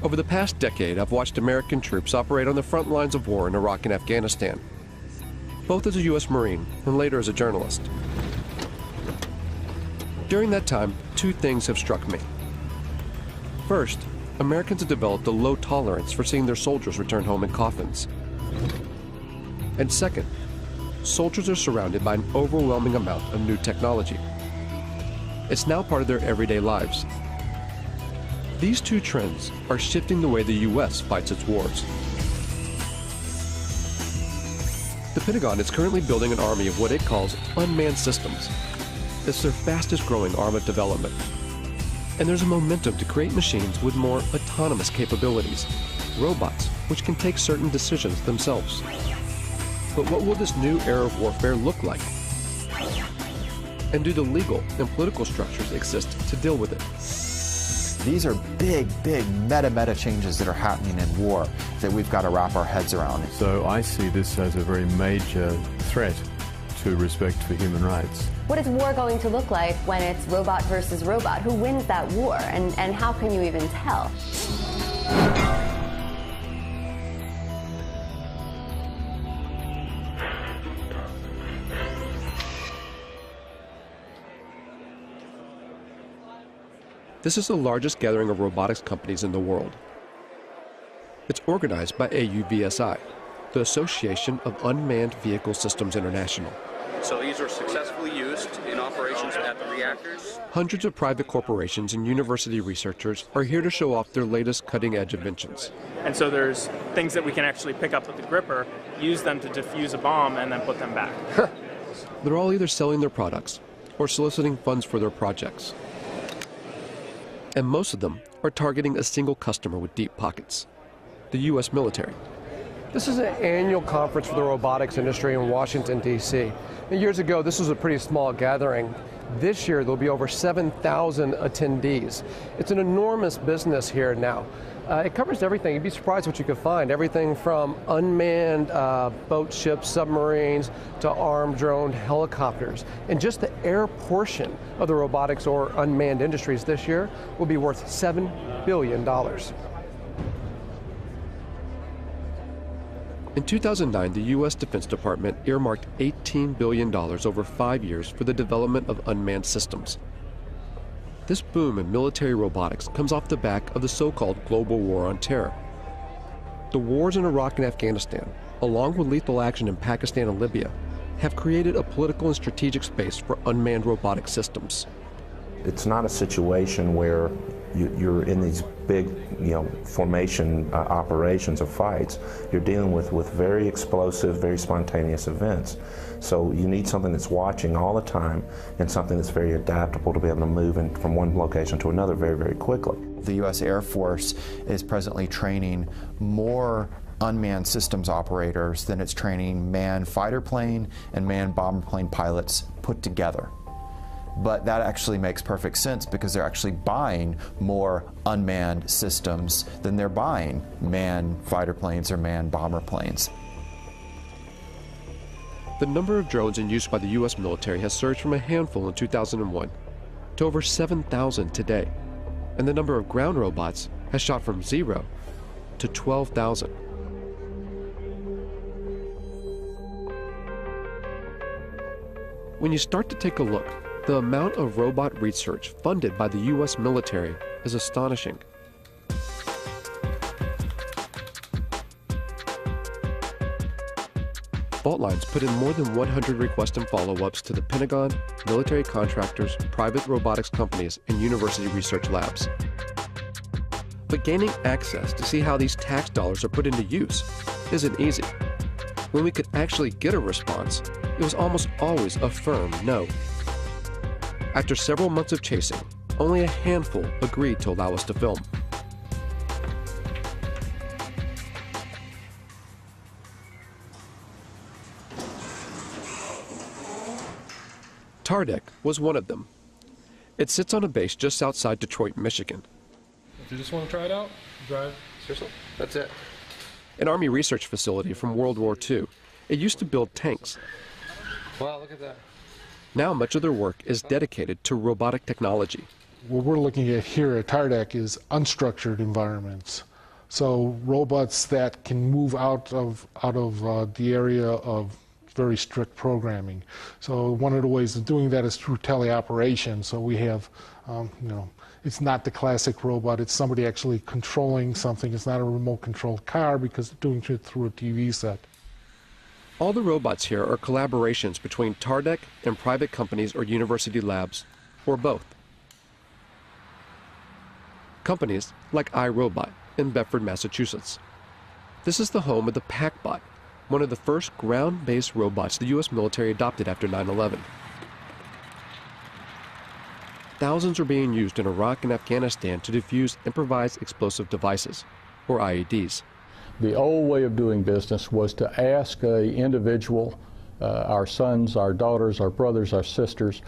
Over the past decade, I've watched American troops operate on the front lines of war in Iraq and Afghanistan, both as a U.S. Marine and later as a journalist. During that time, two things have struck me. First, Americans have developed a low tolerance for seeing their soldiers return home in coffins. And second, soldiers are surrounded by an overwhelming amount of new technology. It's now part of their everyday lives. These two trends are shifting the way the U.S. fights its wars. The Pentagon is currently building an army of what it calls unmanned systems. It's their fastest growing arm of development. And there's a momentum to create machines with more autonomous capabilities, robots which can take certain decisions themselves. But what will this new era of warfare look like? And do the legal and political structures exist to deal with it? These are big meta changes that are happening in war that we've got to wrap our heads around. So I see this as a very major threat to respect for human rights. What is war going to look like when it's robot versus robot? Who wins that war, and how can you even tell? This is the largest gathering of robotics companies in the world. It's organized by AUVSI, the Association of Unmanned Vehicle Systems International. So these are successfully used in operations at the reactors. Hundreds of private corporations and university researchers are here to show off their latest cutting-edge inventions. And so there's things that we can actually pick up with the gripper, use them to defuse a bomb, and then put them back. They're all either selling their products or soliciting funds for their projects. And most of them are targeting a single customer with deep pockets, the U.S. military. This is an annual conference for the robotics industry in Washington, D.C. Years ago, this was a pretty small gathering. This year, there'll be over 7,000 attendees. It's an enormous business here now. It covers everything. You'd be surprised what you could find. Everything from unmanned boat ships, submarines, to armed drone helicopters. And just the air portion of the robotics or unmanned industries this year will be worth $7 billion. In 2009, the U.S. Defense Department earmarked $18 billion over 5 years for the development of unmanned systems. This boom in military robotics comes off the back of the so-called global war on terror. The wars in Iraq and Afghanistan, along with lethal action in Pakistan and Libya, have created a political and strategic space for unmanned robotic systems. It's not a situation where you're in these big, formation operations or fights. You're dealing with very explosive, very spontaneous events. So you need something that's watching all the time and something that's very adaptable to be able to move from one location to another very quickly. The U.S. Air Force is presently training more unmanned systems operators than it's training manned fighter plane and manned bomber plane pilots put together. But that actually makes perfect sense because they're actually buying more unmanned systems than they're buying manned fighter planes or manned bomber planes. The number of drones in use by the U.S. military has surged from a handful in 2001 to over 7,000 today. And the number of ground robots has shot from 0 to 12,000. When you start to take a look, the amount of robot research funded by the U.S. military is astonishing. Fault Lines put in more than 100 requests and follow-ups to the Pentagon, military contractors, private robotics companies, and university research labs. But gaining access to see how these tax dollars are put into use isn't easy. When we could actually get a response, it was almost always a firm no. After several months of chasing, only a handful agreed to allow us to film. Tardec was one of them. It sits on a base just outside Detroit, Michigan. If you just want to try it out, drive. Seriously? That's it. An Army research facility from World War II. It used to build tanks. Wow, look at that. Now much of their work is dedicated to robotic technology. What we're looking at here at Tardec is unstructured environments. So robots that can move out of the area of very strict programming. So one of the ways of doing that is through teleoperation. So we have, it's not the classic robot. It's somebody actually controlling something. It's not a remote-controlled car because they're doing it through a TV set. All the robots here are collaborations between TARDEC and private companies or university labs, or both. Companies like iRobot in Bedford, Massachusetts. This is the home of the PackBot, one of the first ground-based robots the U.S. military adopted after 9/11. Thousands are being used in Iraq and Afghanistan to defuse improvised explosive devices, or IEDs. The old way of doing business was to ask an individual, our sons, our daughters, our brothers, our sisters,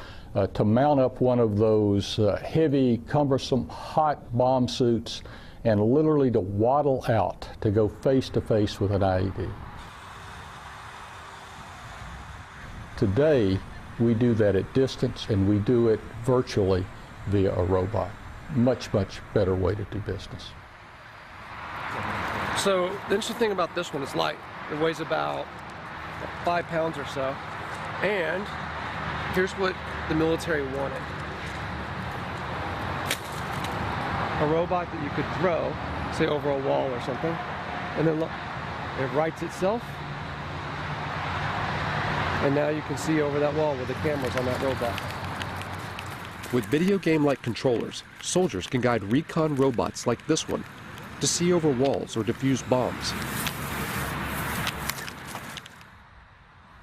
to mount up one of those heavy, cumbersome, hot bomb suits and literally to waddle out to go face to face with an IED. Today, we do that at distance, and we do it virtually via a robot. Much, much better way to do business. So the interesting thing about this one is light. It weighs about 5 pounds or so. And here's what the military wanted. A robot that you could throw, say over a wall or something, and then look, it rights itself. And now you can see over that wall with the cameras on that robot. With video game-like controllers, soldiers can guide recon robots like this one to see over walls or defuse bombs.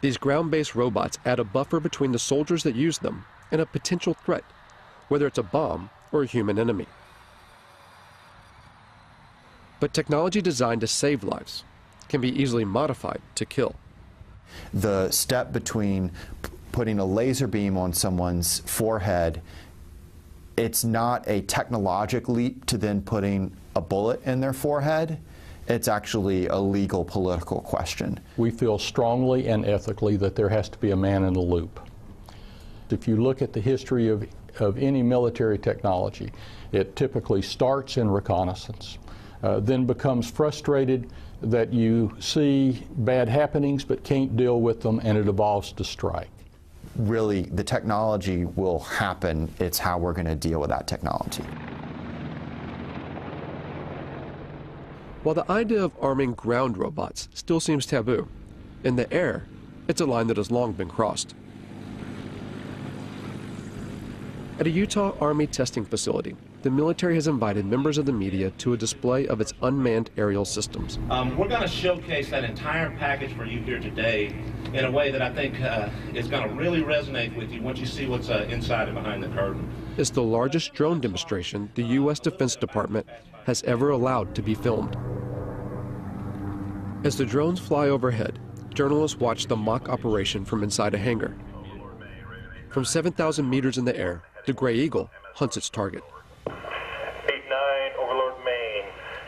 These ground-based robots add a buffer between the soldiers that use them and a potential threat, whether it's a bomb or a human enemy. But technology designed to save lives can be easily modified to kill. The step between putting a laser beam on someone's forehead, it's not a technological leap to then putting a bullet in their forehead. It's actually a legal, political question. We feel strongly and ethically that there has to be a man in the loop. If you look at the history of any military technology, it typically starts in reconnaissance, then becomes frustrated that you see bad happenings but can't deal with them, and it evolves to strike. Really, the technology will happen. It's how we're going to deal with that technology. While the idea of arming ground robots still seems taboo, in the air, it's a line that has long been crossed. At a Utah Army testing facility, the military has invited members of the media to a display of its unmanned aerial systems. We're going to showcase that entire package for you here today in a way that I think is going to really resonate with you once you see what's inside and behind the curtain. It's the largest drone demonstration the U.S. Defense Department has ever allowed to be filmed. As the drones fly overhead, journalists watch the mock operation from inside a hangar. From 7,000 meters in the air, the Gray Eagle hunts its target. 8-9, Overlord Maine.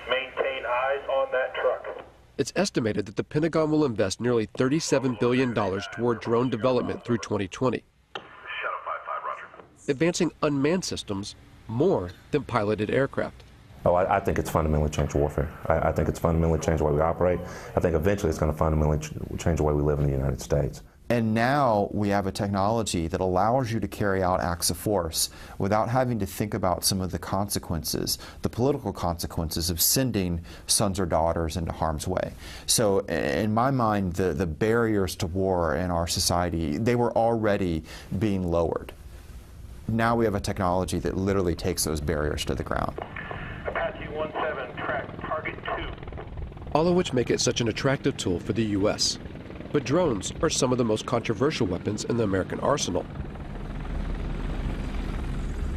Maintain eyes on that truck. It's estimated that the Pentagon will invest nearly $37 billion toward drone development through 2020, advancing unmanned systems more than piloted aircraft. Oh, I think it's fundamentally changed warfare. I think it's fundamentally changed the way we operate. I think eventually it's going to fundamentally change the way we live in the United States. And now we have a technology that allows you to carry out acts of force without having to think about some of the consequences, the political consequences of sending sons or daughters into harm's way. So in my mind, the barriers to war in our society, they were already being lowered. Now we have a technology that literally takes those barriers to the ground. Apache 17, track target 2. All of which make it such an attractive tool for the U.S. But drones are some of the most controversial weapons in the American arsenal,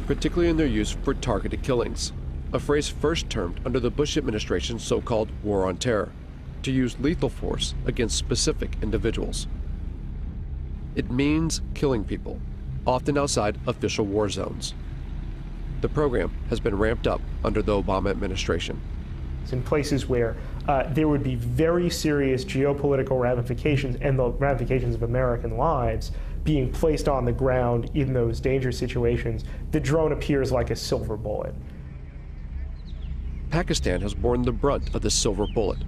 particularly in their use for targeted killings, a phrase first termed under the Bush administration's so-called War on Terror, to use lethal force against specific individuals. It means killing people, often outside official war zones. The program has been ramped up under the Obama administration. In places where there would be very serious geopolitical ramifications and the ramifications of American lives being placed on the ground in those dangerous situations, the drone appears like a silver bullet. Pakistan has borne the brunt of this silver bullet.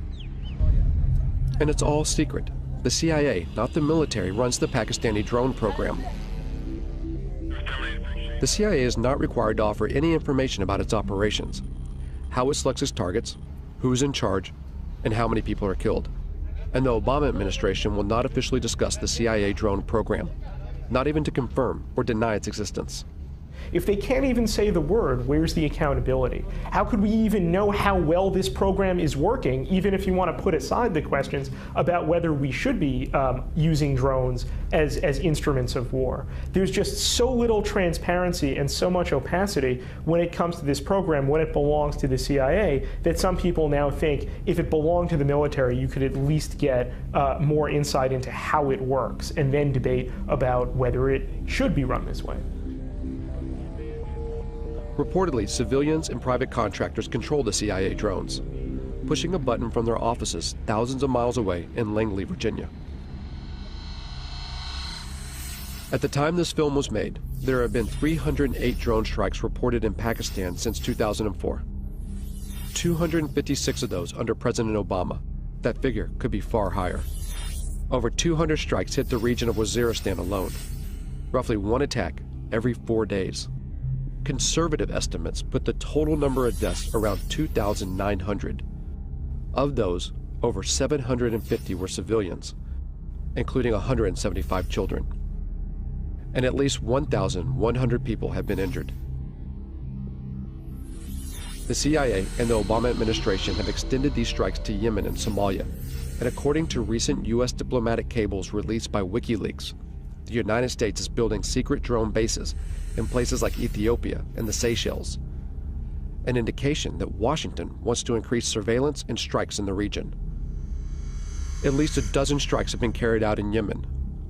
And it's all secret. The CIA, not the military, runs the Pakistani drone program. The CIA is not required to offer any information about its operations, how it selects its targets, who's in charge, and how many people are killed. And the Obama administration will not officially discuss the CIA drone program, not even to confirm or deny its existence. If they can't even say the word, where's the accountability? How could we even know how well this program is working, even if you want to put aside the questions about whether we should be using drones as instruments of war? There's just so little transparency and so much opacity when it comes to this program, when it belongs to the CIA, that some people now think if it belonged to the military, you could at least get more insight into how it works and then debate about whether it should be run this way. Reportedly, civilians and private contractors control the CIA drones, pushing a button from their offices thousands of miles away in Langley, Virginia. At the time this film was made, there have been 308 drone strikes reported in Pakistan since 2004. 256 of those under President Obama. That figure could be far higher. Over 200 strikes hit the region of Waziristan alone, roughly one attack every 4 days. Conservative estimates put the total number of deaths around 2,900. Of those, over 750 were civilians, including 175 children. And at least 1,100 people have been injured. The CIA and the Obama administration have extended these strikes to Yemen and Somalia, and according to recent U.S. diplomatic cables released by WikiLeaks, the United States is building secret drone bases in places like Ethiopia and the Seychelles, an indication that Washington wants to increase surveillance and strikes in the region. At least a dozen strikes have been carried out in Yemen,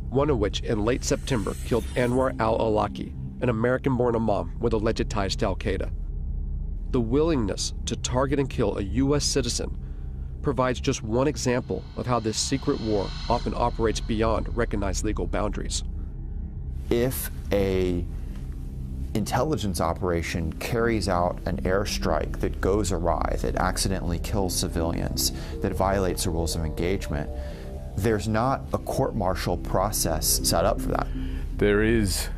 one of which in late September killed Anwar al-Awlaki, an American-born imam with alleged ties to al-Qaeda. The willingness to target and kill a U.S. citizen provides just one example of how this secret war often operates beyond recognized legal boundaries. If a intelligence operation carries out an airstrike that goes awry, that accidentally kills civilians, that violates the rules of engagement, there's not a court-martial process set up for that. There is,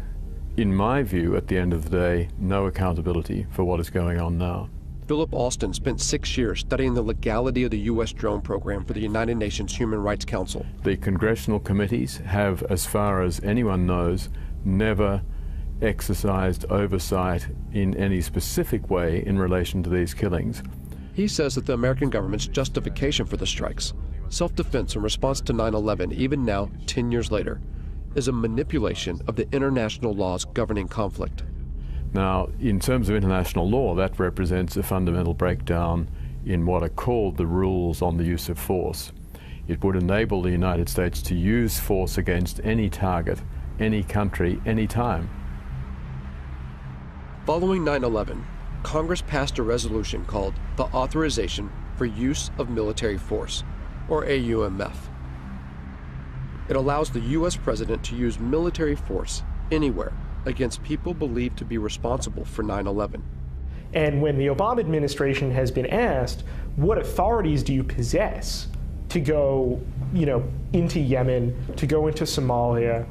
in my view, at the end of the day, no accountability for what is going on now. Philip Alston spent 6 years studying the legality of the U.S. drone program for the United Nations Human Rights Council. The congressional committees have, as far as anyone knows, never exercised oversight in any specific way in relation to these killings. He says that the American government's justification for the strikes, self-defense in response to 9/11, even now, 10 years later, is a manipulation of the international laws governing conflict. Now, in terms of international law, that represents a fundamental breakdown in what are called the rules on the use of force. It would enable the United States to use force against any target, any country, any time. Following 9/11, Congress passed a resolution called the Authorization for Use of Military Force, or AUMF. It allows the U.S. president to use military force anywhere against people believed to be responsible for 9/11. And when the Obama administration has been asked, what authorities do you possess to go, into Yemen, to go into Somalia,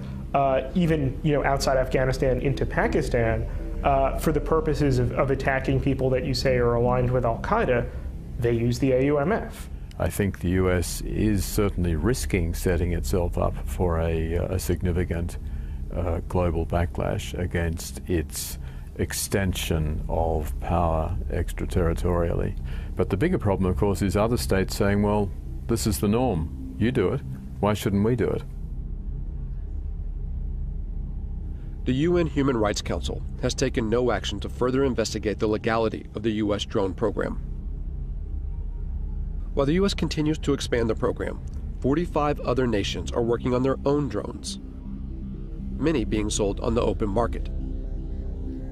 even, outside Afghanistan into Pakistan, for the purposes of attacking people that you say are aligned with al-Qaeda, they use the AUMF. I think the U.S. is certainly risking setting itself up for a significant global backlash against its extension of power extraterritorially. But the bigger problem, of course, is other states saying, well, this is the norm. You do it. Why shouldn't we do it? The UN Human Rights Council has taken no action to further investigate the legality of the U.S. drone program. While the U.S. continues to expand the program, 45 other nations are working on their own drones, many being sold on the open market.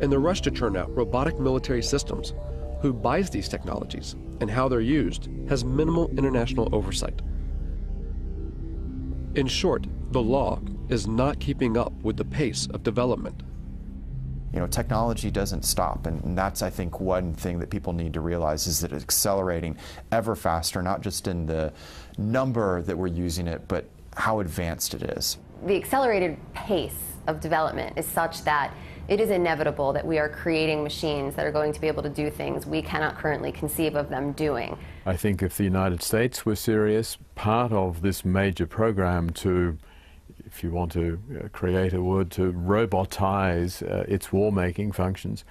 In the rush to churn out robotic military systems, who buys these technologies and how they're used has minimal international oversight. In short, the law is not keeping up with the pace of development. You know, technology doesn't stop, and that's, I think, one thing that people need to realize is that it's accelerating ever faster, not just in the number that we're using it, but how advanced it is. The accelerated pace of development is such that it is inevitable that we are creating machines that are going to be able to do things we cannot currently conceive of them doing. I think if the United States were serious, part of this major program to, if you want to create a word, to robotize its war-making functions,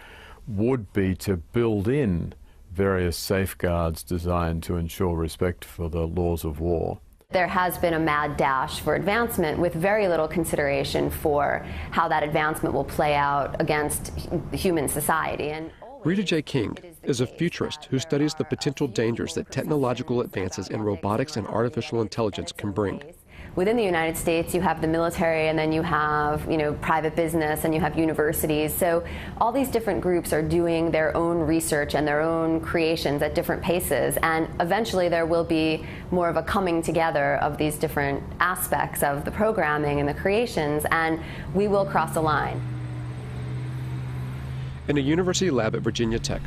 would be to build in various safeguards designed to ensure respect for the laws of war. There has been a mad dash for advancement with very little consideration for how that advancement will play out against human society. And Rita J. King is a futurist who studies the potential dangers that technological advances in robotics and artificial intelligence can bring. Within the United States, you have the military, and then you have, private business, and you have universities. So all these different groups are doing their own research and their own creations at different paces, and eventually there will be more of a coming together of these different aspects of the programming and the creations, and we will cross a line. In a university lab at Virginia Tech,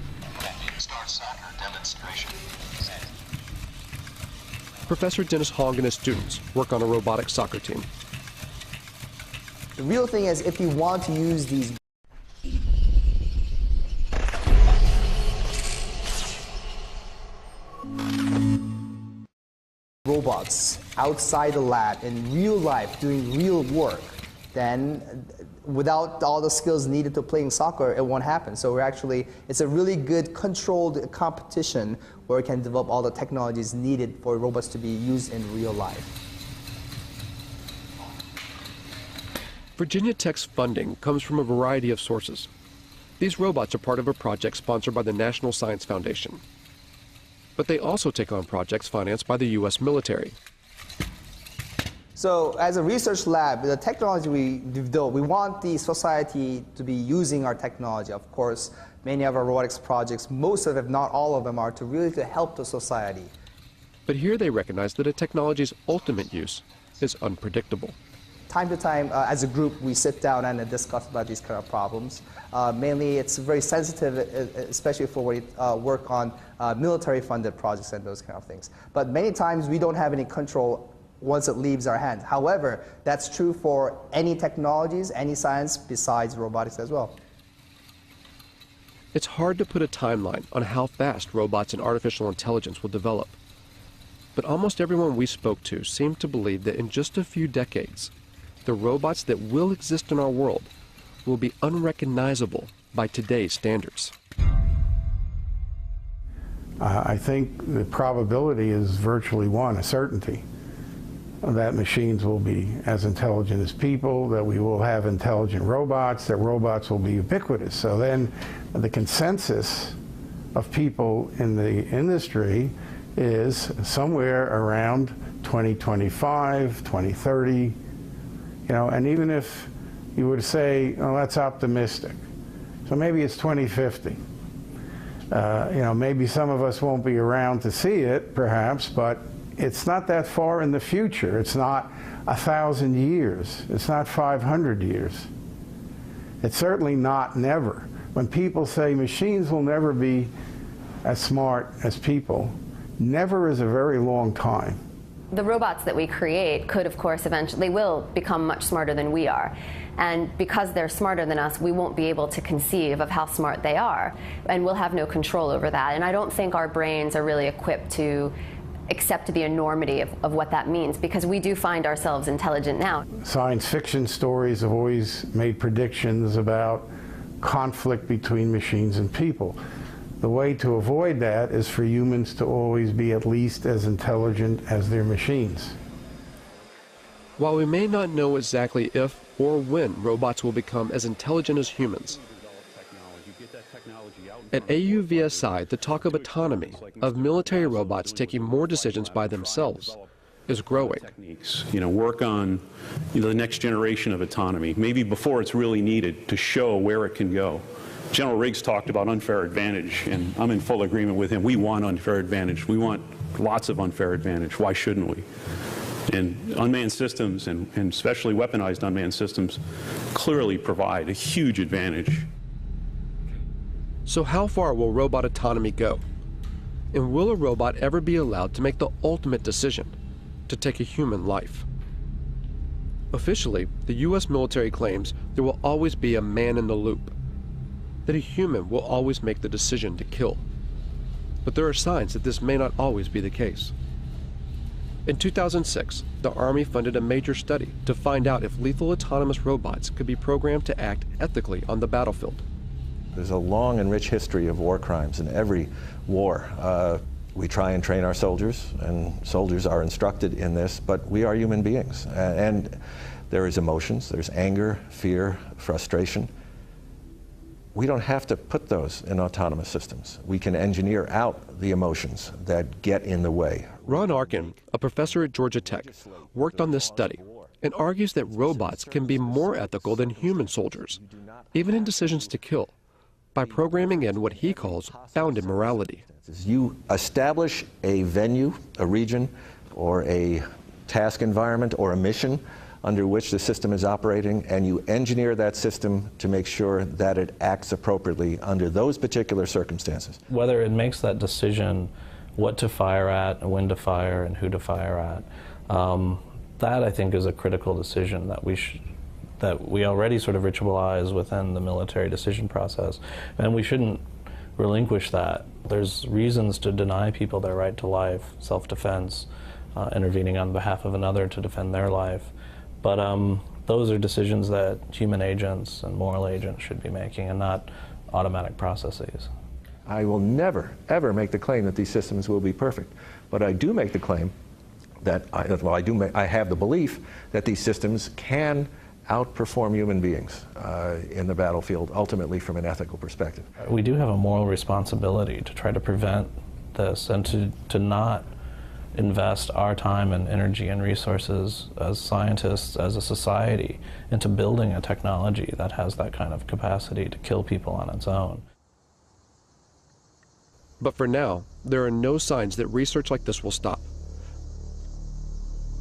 Professor Dennis Hong and his students work on a robotic soccer team. The real thing is, if you want to use these robots outside the lab in real life doing real work, then without all the skills needed to playing soccer, it won't happen. So it's a really good controlled competition where we can develop all the technologies needed for robots to be used in real life. Virginia Tech's funding comes from a variety of sources. These robots are part of a project sponsored by the National Science Foundation. But they also take on projects financed by the U.S. military. So as a research lab, the technology we develop, we want the society to be using our technology. Of course, many of our robotics projects, most of them, if not all of them, are to help the society. But here they recognize that a technology's ultimate use is unpredictable. Time to time, as a group, we sit down and discuss about these kind of problems. Mainly, it's very sensitive, especially for when we work on military-funded projects and those kind of things. But many times, we don't have any control once it leaves our hands. However, that's true for any technologies, any science besides robotics as well. It's hard to put a timeline on how fast robots and artificial intelligence will develop. But almost everyone we spoke to seemed to believe that in just a few decades, the robots that will exist in our world will be unrecognizable by today's standards. I think the probability is virtually one, a certainty, that machines will be as intelligent as people, that we will have intelligent robots, that robots will be ubiquitous. So then the consensus of people in the industry is somewhere around 2025, 2030, and even if you would say, oh, that's optimistic. So maybe it's 2050. Maybe some of us won't be around to see it, perhaps, but it's not that far in the future. It's not 1,000 years. It's not 500 years. It's certainly not never. When people say machines will never be as smart as people, never is a very long time. The robots that we create could, of course, eventually will become much smarter than we are. And because they're smarter than us, we won't be able to conceive of how smart they are. And we'll have no control over that. And I don't think our brains are really equipped to accept the enormity of what that means, because we do find ourselves intelligent now. Science fiction stories have always made predictions about conflict between machines and people. The way to avoid that is for humans to always be at least as intelligent as their machines. While we may not know exactly if or when robots will become as intelligent as humans, at AUVSI, the talk of autonomy, of military robots taking more decisions by themselves, is growing. Work on the next generation of autonomy, maybe before it's really needed, to show where it can go. General Riggs talked about unfair advantage, and I'm in full agreement with him. We want unfair advantage. We want lots of unfair advantage. Why shouldn't we? And unmanned systems, and especially weaponized unmanned systems, clearly provide a huge advantage. So how far will robot autonomy go? And will a robot ever be allowed to make the ultimate decision, to take a human life? Officially, the US military claims there will always be a man in the loop, that a human will always make the decision to kill. But there are signs that this may not always be the case. In 2006, the Army funded a major study to find out if lethal autonomous robots could be programmed to act ethically on the battlefield. There's a long and rich history of war crimes in every war. We try and train our soldiers, and soldiers are instructed in this, but we are human beings. And there is emotions, there's anger, fear, frustration. We don't have to put those in autonomous systems. We can engineer out the emotions that get in the way. Ron Arkin, a professor at Georgia Tech, worked on this study and argues that robots can be more ethical than human soldiers, even in decisions to kill, by programming in what he calls bounded morality. You establish a venue, a region, or a task environment, or a mission under which the system is operating, and you engineer that system to make sure that it acts appropriately under those particular circumstances. Whether it makes that decision what to fire at, when to fire, and who to fire at, that I think is a critical decision that we already sort of ritualize within the military decision process, and we shouldn't relinquish that. There's reasons to deny people their right to life, self-defense, intervening on behalf of another to defend their life. But those are decisions that human agents and moral agents should be making, and not automatic processes. I will never, ever make the claim that these systems will be perfect. But I do make the claim that, I have the belief that these systems can outperform human beings in the battlefield, ultimately from an ethical perspective. We do have a moral responsibility to try to prevent this, and to not invest our time and energy and resources as scientists, as a society, into building a technology that has that kind of capacity to kill people on its own. But for now, there are no signs that research like this will stop.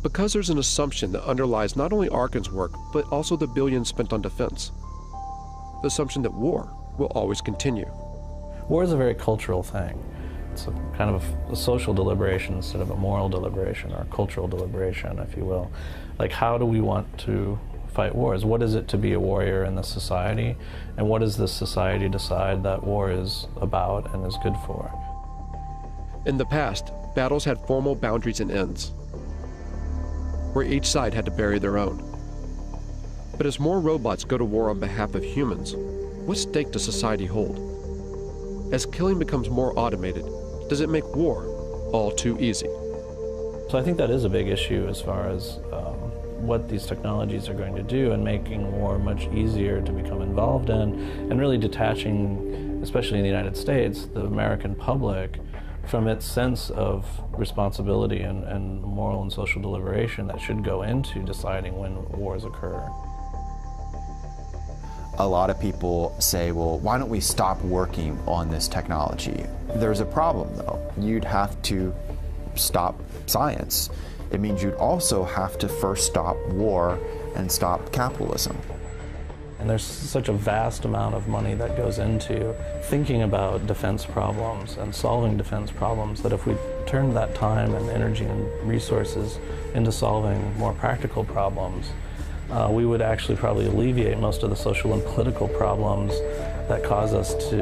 Because there's an assumption that underlies not only Arkin's work, but also the billions spent on defense. The assumption that war will always continue. War is a very cultural thing. It's a kind of a social deliberation instead of a moral deliberation, or a cultural deliberation, if you will. Like, how do we want to fight wars? What is it to be a warrior in this society? And what does this society decide that war is about and is good for? In the past, battles had formal boundaries and ends, where each side had to bury their own. But as more robots go to war on behalf of humans, what stake does society hold? As killing becomes more automated, does it make war all too easy? So I think that is a big issue as far as what these technologies are going to do, and making war much easier to become involved in, and really detaching, especially in the United States, the American public from its sense of responsibility and moral and social deliberation that should go into deciding when wars occur. A lot of people say, well, why don't we stop working on this technology? There's a problem, though. You'd have to stop science. It means you'd also have to first stop war and stop capitalism. And there's such a vast amount of money that goes into thinking about defense problems and solving defense problems, that if we turned that time and energy and resources into solving more practical problems, we would actually probably alleviate most of the social and political problems that cause us to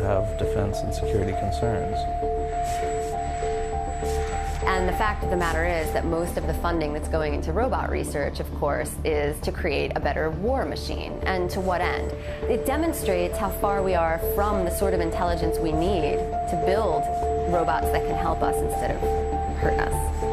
have defense and security concerns. And the fact of the matter is that most of the funding that's going into robot research, of course, is to create a better war machine. And to what end? It demonstrates how far we are from the sort of intelligence we need to build robots that can help us instead of hurt us.